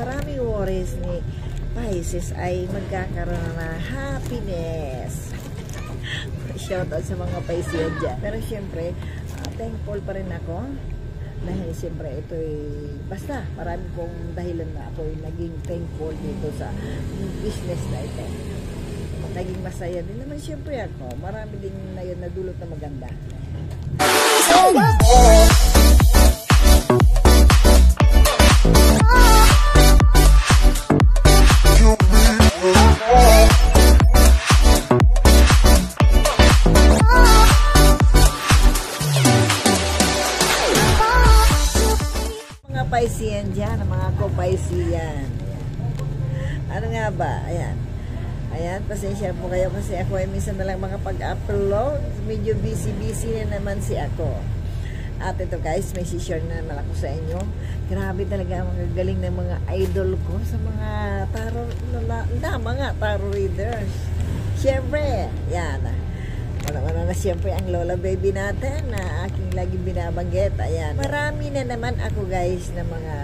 maraming worries ni Pisces ay magkakaroon na happiness. Shoutout sa mga Pisces dyan. Pero syempre, thankful pa rin ako. Dahil syempre ito'y, basta marami kong dahilan na ako'y naging thankful dito sa business na ito. Naging masaya din naman syempre ako. Marami din na yun na dulot na maganda. Paisian dyan, mga ko-paisian. Ano nga ba? Ayan. Ayan, pasensya po kayo kasi ako ay minsan na lang mga pag-upload. Medyo busy-busy na naman si ako. At ito guys, may share na naman ako sa inyo. Grabe talaga ang mga galing ng mga idol ko sa mga mga tarot readers. Siyempre, yan. Wala na siyempre ang Lola Baby natin na aking laging binabanggit. Ayan. Marami na naman ako guys na mga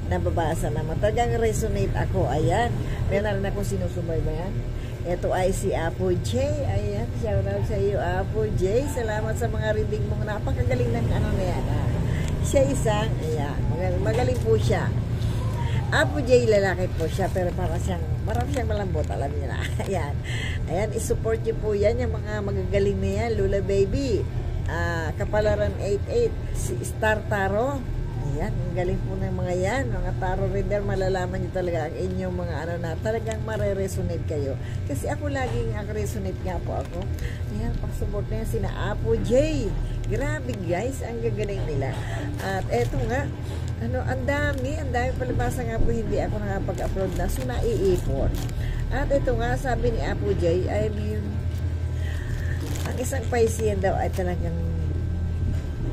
nababasa naman. Talagang resonate ako. Ayan. Meron na rin akong sinusubaybayan. Ito ay si Apo J. Ayan. Shout out sa iyo Apo J. Salamat sa mga reading mo. Napakagaling ng ano na yan. Siya isang, ayan. Magaling po siya. Apo J, lalaki po siya, pero marami siyang malambot, alam niyo na. Ayan. Ayan, isupport niyo po yan, yung mga magagaling na yan, Lula Baby, Kapalaran 88, si Star Taro. Ayan, ang galing po ng mga yan, mga tarot reader, malalaman niyo talaga ang inyong mga ano na, talagang mare-resonate kayo. Kasi ako laging resonate nga po ako. Ayan, pag-support na yan, sina Apo J. Grabe guys, ang gagaling nila. At eto nga, ang dami palabasa nga po hindi ako nakapag-upload na, so naiipon. At ito nga, sabi ni Apo J, ang isang Piscean daw ay talagang,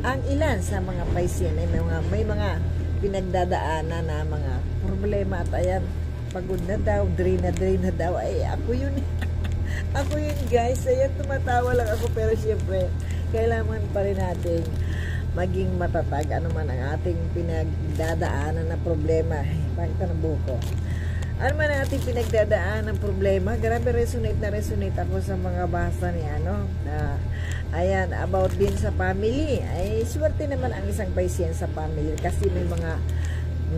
ang ilan sa mga Piscean ay may mga pinagdadaanan na mga problema at ayan, pagod na daw, drain na daw, ay ako yun. Ako yun guys, ayan, tumatawa lang ako, pero syempre, kailangan pa rin natin maging matatag ano man ang ating pinagdadaanan na problema. Bakit ng buko? Ano man ang ating pinagdadaanan ng problema? Grabe, resonate ako sa mga basa ni ayan, about din sa family. Ay, swerte naman ang isang Piscean sa family kasi may mga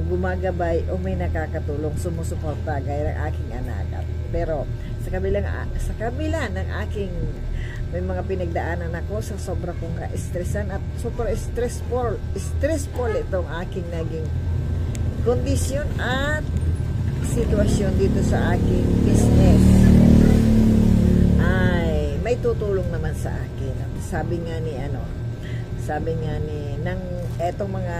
gumagabay o may nakakatulong, sumusuporta gaya ng aking anak. Pero sa kabila ng aking may mga pinagdaanan ako sa sobra kong ka-stressan at super stressful itong aking naging kondisyon at sitwasyon dito sa aking business. Ay, may tutulong naman sa akin. Sabi nga ni ng etong mga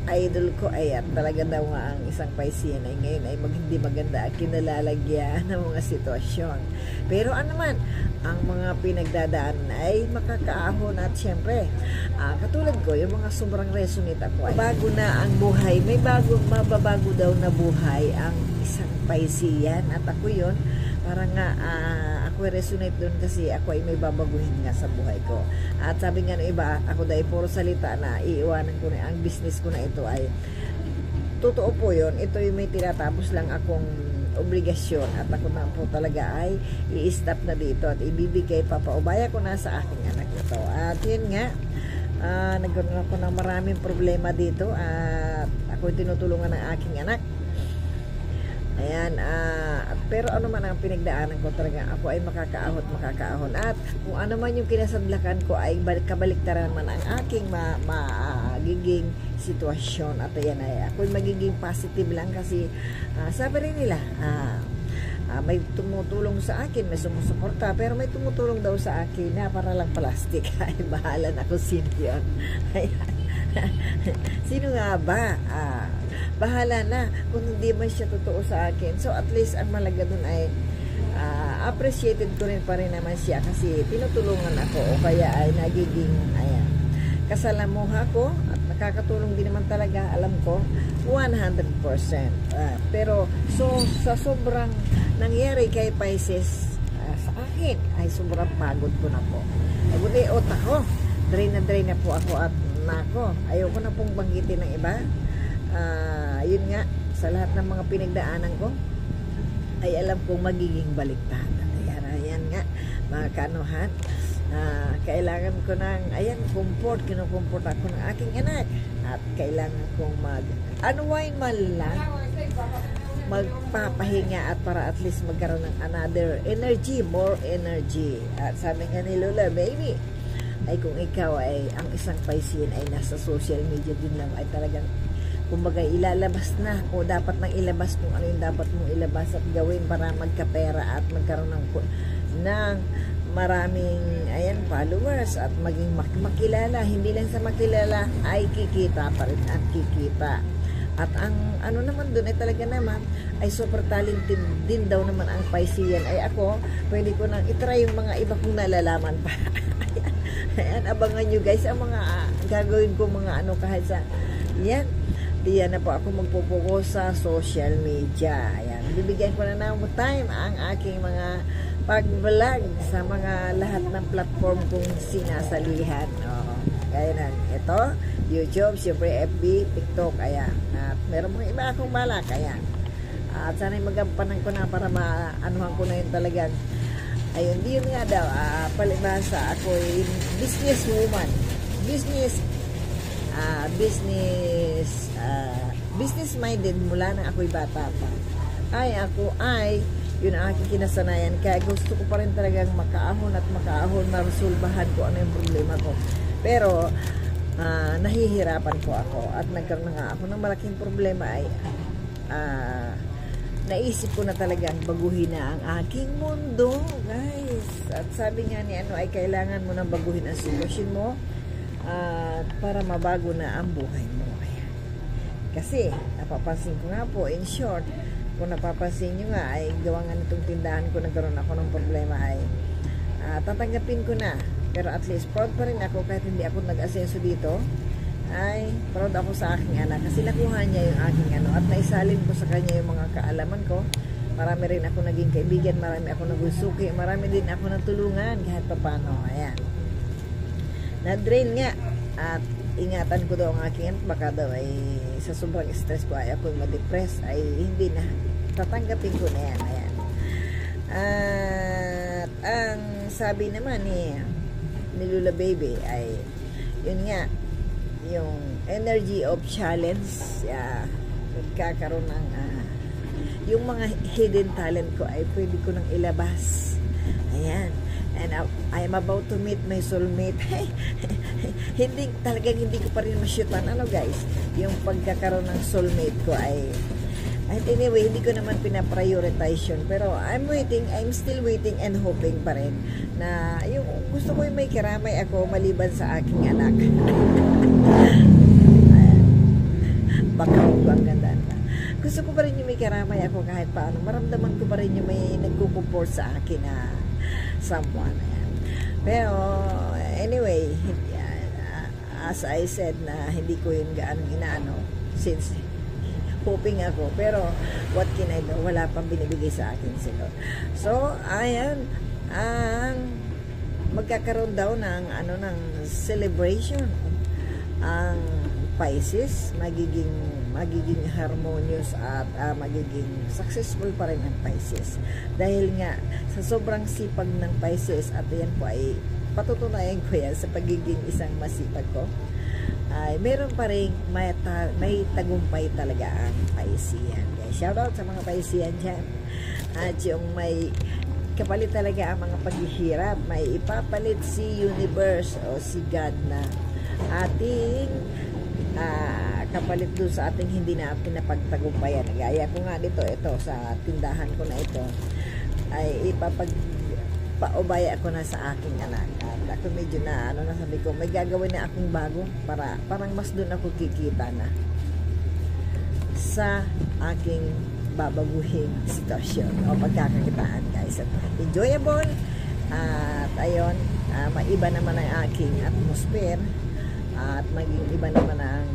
idol ko ay at talaga daw nga ang isang Piscean ay ngayon ay hindi maganda ang kinalalagyan ng mga sitwasyon. Pero ano man, ang mga pinagdadaan ay makakaahon at syempre, katulad ko, yung mga sobrang resonate ako. Bago na ang buhay, may mababago daw na buhay ang isang Piscean at ako yun, parang nga ako resonate doon kasi ako ay may babaguhin nga sa buhay ko. At sabi nga ng iba, ako dahil puro salita na iiwanan ko na ang business ko na ito ay totoo po yun. Ito yung may tinatapos lang akong obligasyon at ako na po talaga ay i-stop na dito at ibibigay papaubaya ko na sa aking anak ito. At yun nga, nagkaroon ako ng maraming problema dito at ako tinutulungan ng aking anak. Ayan, pero ano man ang pinagdaanan ko talaga, ako ay makakaahon at kung ano man yung kinasadlakan ko ay kabaliktaran man ang aking magiging sitwasyon at ayan ay ako ay magiging positive lang kasi sabi rin nila may tumutulong sa akin, may sumusuporta, pero may tumutulong daw sa akin na para lang plastic. Ay, bahala na kung sino yun. Ayan. Sino nga ba? Bahala na kung hindi man siya totoo sa akin. So at least ang malaga dun ay appreciated ko rin pa rin naman siya kasi tinutulungan ako o kaya ay nagiging kasalamuha ko at nakakatulong din naman talaga, alam ko 100%. Pero so sa sobrang nangyari kay Pisces sa akin ay sobrang pagod ko na po. Ay otak ko, drain na po ako at nako, ayoko na pong banggitin ng iba. Yun nga, sa lahat ng mga pinagdaanan ko ay alam kong magiging baliktad. Ayan nga, mga kanuhan, kailangan ko ng, ayan, kinukumport ako ng aking anak, at kailangan kong unwind man lang, magpapahinga, at para at least magkaroon ng another energy, more energy. At sabi nga ni Lola, baby, ay kung ikaw ay ang isang Piscean ay nasa social media din lang, ay talagang kumbaga ilalabas na, o dapat nang ilabas kung ano yung dapat mong ilabas at gawin para magkapera at magkaroon ng maraming, ayan, followers, at maging makilala. Hindi lang sa makilala, ay kikita pa rin at kikita. At ang ano naman dun ay talaga naman ay super talented din daw naman ang Piscean. Ay ako, pwede ko nang itry yung mga iba kong nalalaman pa. Ayan, abangan nyo guys ang mga gagawin ko, mga ano, kahit sa yan. Diyan na po ako magpo-focus sa social media. Ayan, bibigyan ko na ng time ang aking mga pag-vlog sa mga lahat ng platform kong sinasalihan. Kaya na, ito, YouTube, siyempre FB, TikTok, ayan. At meron mga iba akong balak, ayan. At sana'y magampanan ko na para maanuhan ko na yun talagang. Ayun, yun nga daw, palibasa, ako'y businesswoman. Business-minded mula nang ako'y bata pa. Yun ang aking kinasanayan. Kaya gusto ko pa rin talagang makaahon, maresolbahan ko ano yung problema ko. Pero, nahihirapan ko ako. At nagkaroon na nga ako ng malaking problema ay, naisip ko na talagang baguhin na ang aking mundo, guys. At sabi nga ni ay kailangan mo nang baguhin ang sitwasyon mo, para mabago na ang buhay mo. Kasi, napapansin ko nga po, in short, kung napapansin nyo nga, ay gawa nga nitong tindahan ko, nagkaroon ako ng problema, ay tatanggapin ko na. Pero at least, proud pa rin ako, kahit hindi ako nag-asenso dito, ay proud ako sa aking anak. Kasi nakuha niya yung aking at naisalin ko sa kanya yung mga kaalaman ko. Marami rin ako naging kaibigan, marami ako nagusuki, marami din ako natulungan, kahit pa paano. Ayan. Na-drain nga, at ingatan ko daw ang aking baka daw ay sa sobrang stress ko ay ako ma-depress, ay hindi na, tatanggapin ko na yan. Ayan. At ang sabi naman ni Lula Baby ay yun nga, yung energy of challenge, nagkakaroon ng yung mga hidden talent ko ay pwede ko nang ilabas. Ayan. And I am about to meet my soulmate. hindi ko pa rin masyutan, guys, yung pagkakaroon ng soulmate ko ay, at anyway, hindi ko naman pinaprioritize yun, pero I'm still waiting and hoping pa rin na yung gusto ko yung may kiramay ako maliban sa aking anak. Baka ang ganda na. Gusto ko pa rin yung may kiramay ako kahit paano, maramdaman ko pa rin yung may nagkukumport sa akin na someone. Pero anyway, as I said na hindi ko yun gaano inaano since hoping ako, pero what can I do, wala pang binibigay sa akin sila. So ayan, ang magkakaroon daw ng ng celebration ang Pisces, magiging harmonious at magiging successful pa rin ang Pisces. Dahil nga sa sobrang sipag ng Pisces, at yan po ay patutunayan ko yan sa pagiging isang masipag ko, ay meron pa rin may tagumpay talaga ang Piscean. Shout out sa mga Piscean dyan. At yung may kapalit talaga ang mga paghihirap, may ipapalit si universe o si God na ating kapalit doon sa ating hindi na pinapagtagumpayan. Gaya ko nga dito, ito sa tindahan ko na ito ay paubaya ako na sa aking anak. At ako medyo na sabi ko, may gagawin na akong bago para parang mas doon ako kikita na sa aking babaguhin sitwasyon o pagkakakitaan, guys. At enjoyable, at ayun, maiba naman ang aking atmosphere at maging iba naman ang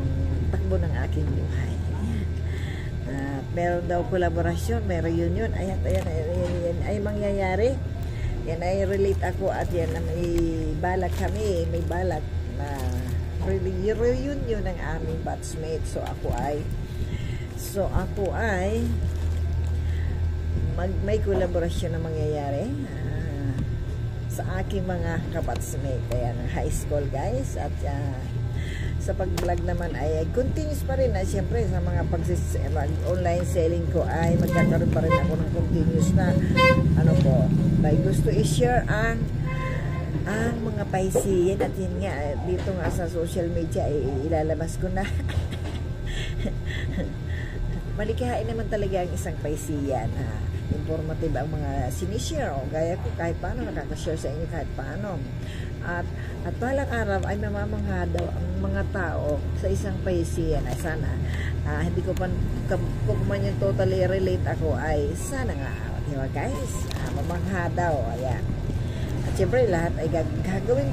takbo ng aking buhay. At meron daw kolaborasyon, may reunion, ayan, ay mangyayari. Yan ay relate ako, at yan na may balak kami, may balak na reunion ng aming batchmate. So ako ay So ako ay may kolaborasyon na mangyayari sa aking mga kabatsmate, kaya ng high school guys. At sa pag-vlog naman ay continuous pa rin. Siyempre sa mga online selling ko ay magkakaroon pa rin ako ng continuous na may gusto i-share ang mga paisiyan. At yun nga, dito nga sa social media ay ilalabas ko na malikhain naman talaga ang isang paisiyan. Informative ang mga sinishare, gaya ko kahit paano nakaka-share sa inyo kahit paano. At balang araw ay mamamangha daw ang mga tao sa isang paisiyan. Ay sana hindi ko man kung man yung totally relate ako, ay sana nga, di ba guys, mamangha daw. Ayan. At syempre lahat ay gagawin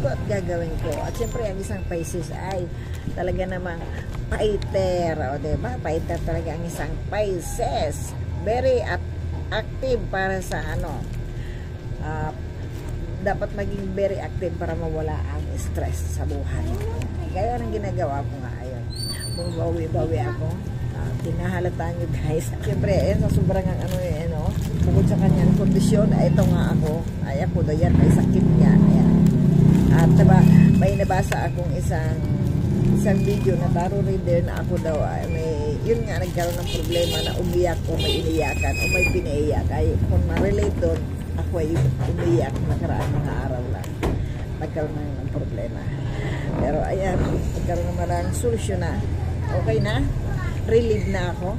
ko. At syempre ang isang Pisces ay talaga namang fighter, diba? Fighter talaga ang isang Pisces. Very active para sa dapat maging very active para mawala ang stress sa buhay. Gaya ng ginagawa ko nga, ayun. Bumabawi-bawi ako. Tinahalata nyo guys. Siyempre, sa sobrang bukod sa kanyang kondisyon, ito nga ako. Ay ako daw yan, may sakit niya. Ayan. At diba, may nabasa akong isang video na tarot reader na ako daw yun nga, nagkaroon ng problema na umiyak o may iniyakan o may pinaiyak. Ay kung ma-relate doon, ako ay umiyak nakaraan mga araw lang. Nagkaroon ng problema. Pero ayan, nagkaroon naman ng solusyon na. Okay na? Relieve na ako.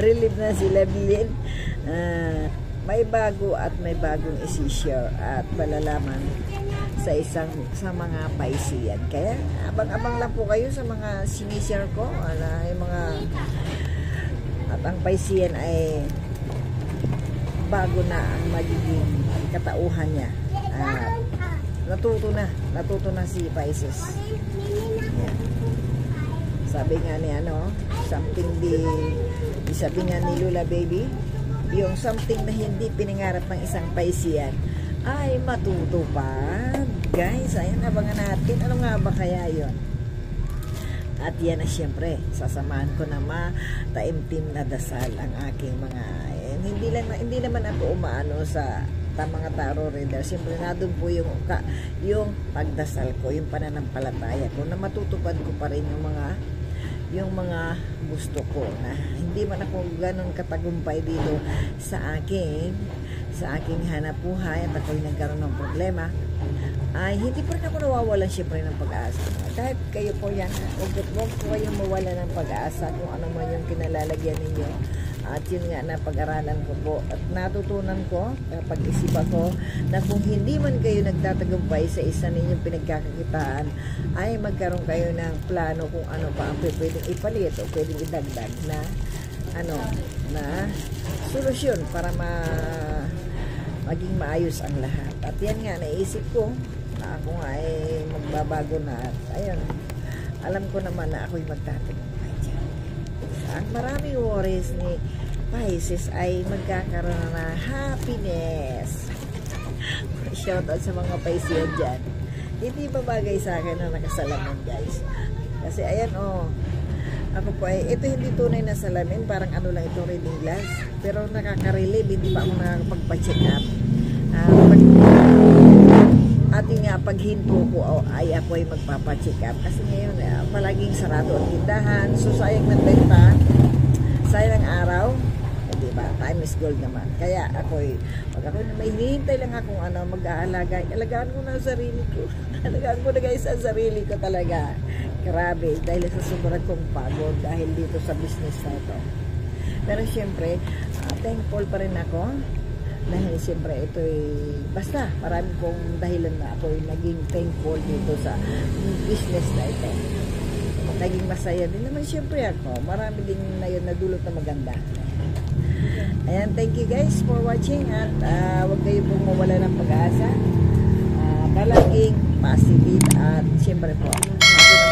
Relieve na si Leblin. May bago at may bagong isi-share at malalaman sa mga paisiyan. Kaya abang-abang lang po kayo sa mga sinishare ko, yung mga at ang paisiyan ay bago na ang magiging katauhan niya. Natuto na si Pisces. Yan. Sabi nga ni sabi nga ni Lula Baby, yung something na hindi pinangarap ng isang paisiyan ay matutupad. Guys, ayan, abangan natin. Ano nga ba kaya yon? At yan na siyempre, sasamahan ko na mataimtim na dasal ang aking mga hindi naman ako umaano sa mga tarot reader. Siyempre na doon po yung pagdasal ko, yung pananampalataya ko na matutupad ko pa rin yung mga gusto ko, na hindi man ako ganun katagumpay dito sa aking hanap buhay at ako'y nagkaroon ng problema, ay hindi pa rin ako nawawalan siyempre ng pag-asa. Kahit kayo po yan, huwag po kayong mawala ng pag-asa kung ano man yung kinalalagyan ninyo. At yun nga, napag-aralan ko po at natutunan ko, pag-isipan ko, na kung hindi man kayo nagtatagumpay sa isa ninyong pinagkakakitaan, ay magkaroon kayo ng plano kung ano pa ang pwedeng ipalit o pwedeng idagdag na solusyon para maging maayos ang lahat. At yan nga, naisip ko na ako nga ay magbabago na. At ayun, alam ko naman na ako'y magtatagumpay dyan. Ang maraming worries ni Pisces ay magkakaroon na happiness. Shoutout sa mga Pisces dyan. Hindi ba bagay sa akin na nakasalamin guys? Kasi ayan ako po ay, ito hindi tunay na salamin, parang lang itong reading glass. Pero nakaka-relieve, hindi pa ako nakakapagpa-check up. At yun nga, paghinto ko ay ako ay magpapa-check up. Kasi ngayon, palaging sarado ang tindahan. So, sayang ng benta, sayang ang araw. Diba? Time is gold naman. Kaya pag ako na may hinihintay lang akong mag-aalaga, alagaan ko na ang sarili ko. Alagaan ko na guys ang sarili ko talaga. Grabe, dahil sa sobrang kong pagod dahil dito sa business na ito. Pero syempre, thankful pa rin ako dahil syempre ito'y basta marami kong dahilan na ako'y naging thankful dito sa business na ito. Naging masaya din naman syempre ako. Marami din na yun na dulot na maganda. Ayan, thank you guys for watching at huwag kayo pong mawala ng pag-asa. Palaging positive at syempre po ang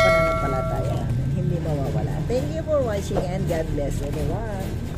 pananampalataya hindi mawawala. Thank you for watching and God bless everyone.